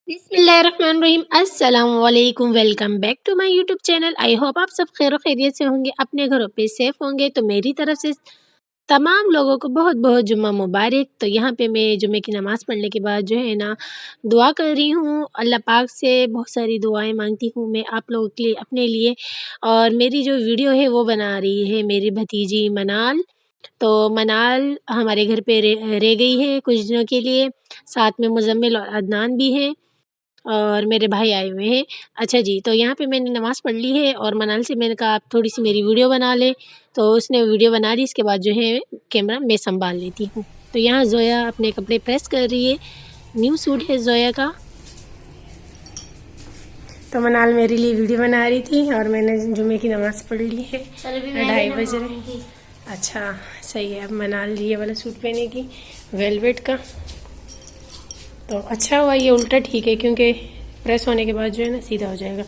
बिस्मिल्लाहिर्रहमानिर्रहीम अस्सलाम वालेकुम। Welcome back to my YouTube channel. I hope आप सब खैर खैरियत से होंगे, अपने घरों पे सेफ होंगे। तो मेरी तरफ से तमाम लोगों को बहुत बहुत जुम्मा मुबारक। तो यहाँ पे मैं जुम्मे की नमाज़ पढ़ने के बाद जो है ना दुआ कर रही हूँ, अल्लाह पाक से बहुत सारी दुआएं मांगती हूँ मैं आप लोगों के लिए, अपने लिए। और मेरी जो वीडियो है वो बना रही है मेरी भतीजी मनाल। तो मनाल हमारे घर पे रह गई है कुछ दिनों के लिए, साथ में मुजम्मिल और अदनान भी हैं और मेरे भाई आए हुए हैं। अच्छा जी, तो यहाँ पे मैंने नमाज़ पढ़ ली है और मनाल से मैंने कहा आप थोड़ी सी मेरी वीडियो बना ले। तो उसने वीडियो बना ली, इसके बाद जो है कैमरा मैं संभाल लेती हूँ। तो यहाँ ज़ोया अपने कपड़े प्रेस कर रही है, न्यू सूट है ज़ोया का। तो मनाल मेरे लिए वीडियो बना रही थी और मैंने जुमे की नमाज़ पढ़ ली है, 2:30 बज रहे। अच्छा सही है। अब मनाल ये वाला सूट पहनेगी वेलवेट का। तो अच्छा हुआ ये उल्टा ठीक है, क्योंकि प्रेस होने के बाद जो है ना सीधा हो जाएगा।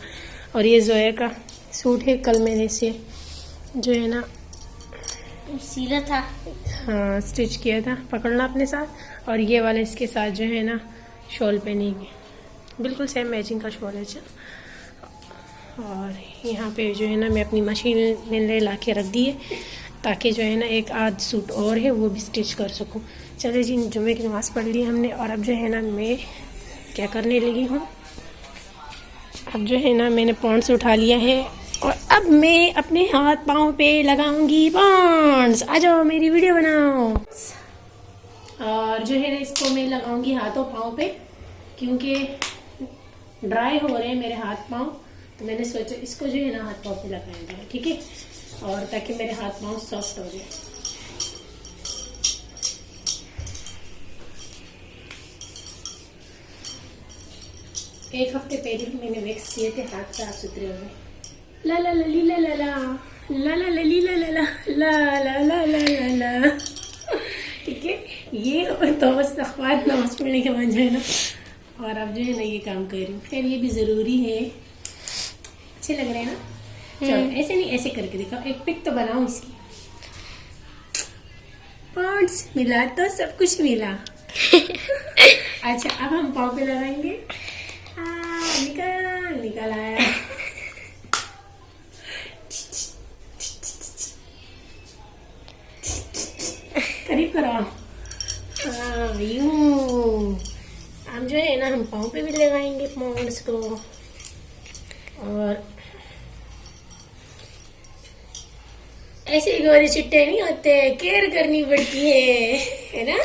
और ये ज़ोया का सूट है, कल मैंने इसे जो है ना सीला था, हाँ स्टिच किया था, पकड़ना अपने साथ। और ये वाला इसके साथ जो है ना शॉल पहनेगी, बिल्कुल सेम मैचिंग का शॉल है। और यहाँ पे जो है ना मैं अपनी मशीन में ला के रख दी है, ताकि जो है ना एक आध सूट और है वो भी स्टिच कर सकूं। चले जी, जुमे की नमाज़ पढ़ ली हमने और अब जो है ना मैं क्या करने लगी हूँ, अब जो है ना मैंने पॉन्ड्स उठा लिया है और अब मैं अपने हाथ पाँव पे लगाऊंगी पॉन्ड्स। आ जाओ मेरी वीडियो बनाओ। और जो है ना इसको मैं लगाऊंगी हाथों पाँव पे, क्योंकि ड्राई हो रहे हैं मेरे हाथ पाँव। तो मैंने सोचा इसको जो है ना हाथ पाँव पे लगाया जाए, ठीक है, और ताकि मेरे हाथ पाँव सॉफ्ट हो जाए। एक हफ्ते पहले ही मैंने वैक्स किए थे, हाथ साफ सुथरे हो गए। ला ला ला ली ला ला ला ला ला ला ली ला ला ला ला ला ला ला ला, ठीक है। ये तो बस अखबार नमाज पढ़ने के बाद जो है ना, और अब जो है ना ये काम कर रही हूँ। खैर ये भी ज़रूरी है। अच्छे लग रहे हैं ना? चलो ऐसे नहीं, ऐसे करके दिखाओ, एक पिक तो बनाओ इसकी। पॉन्ड्स मिला तो सब कुछ मिला। अच्छा अब हम पाँव पे लगाएंगे। निकल निकल आया। करीब करो। यूं अब जो है ना हम पाँव पे भी लगाएंगे पॉन्ड्स को। और ऐसे गोरे चिट्टे नहीं होते, केयर करनी पड़ती है ना?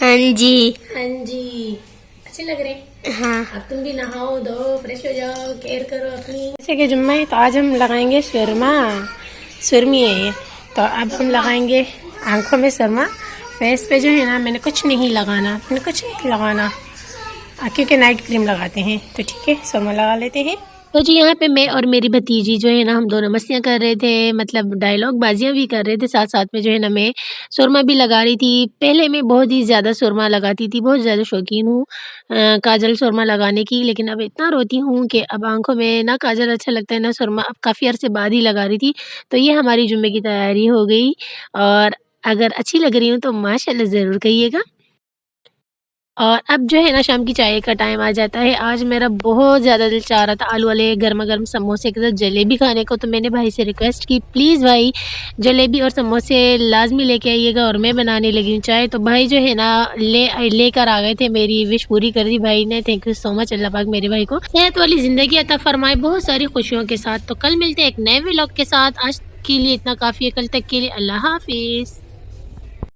हाँ जी, हाँ जी, अच्छे लग रहे हैं। हाँ। अब तुम भी नहाओ धो, फ्रेश हो जाओ, केयर करो अपनी। जैसे कि जुम्मा है तो आज हम लगाएंगे सुरमा, सुरमी है ये। तो अब हम लगाएंगे आंखों में सुरमा। फेस पे जो है ना मैंने कुछ नहीं लगाना, क्योंकि नाइट क्रीम लगाते हैं। तो ठीक है, सुरमा लगा लेते हैं। तो जी यहाँ पे मैं और मेरी भतीजी जो है ना हम दोनों मस्तियाँ कर रहे थे, मतलब डायलॉग बाजियाँ भी कर रहे थे, साथ साथ में जो है ना मैं सुरमा भी लगा रही थी। पहले मैं बहुत ही ज़्यादा सुरमा लगाती थी, बहुत ज़्यादा शौकीन हूँ काजल सुरमा लगाने की। लेकिन अब इतना रोती हूँ कि अब आंखों में ना काजल अच्छा लगता है ना सुरमा। अब काफ़ी अरसे बाद ही लगा रही थी। तो ये हमारी जुम्मे की तैयारी हो गई। और अगर अच्छी लग रही हूँ तो माशाल्लाह ज़रूर कहिएगा। और अब जो है ना शाम की चाय का टाइम आ जाता है। आज मेरा बहुत ज़्यादा दिल चाह रहा था आलू वाले गर्मा-गर्म समोसे के साथ जलेबी खाने को। तो मैंने भाई से रिक्वेस्ट की, प्लीज़ भाई जलेबी और समोसे लाज़मी लेके आइएगा। और मैं बनाने लगी हूँ चाय। तो भाई जो है ना लेकर आ गए थे, मेरी विश पूरी कर दी भाई ने। Thank you so much. Allah पाक मेरे भाई को सेहत वाली ज़िंदगी अता फरमाए, बहुत सारी खुशियों के साथ। तो कल मिलते हैं एक नए व्लॉग के साथ। आज के लिए इतना काफ़ी है, कल तक के लिए अल्लाह हाफ़िज़।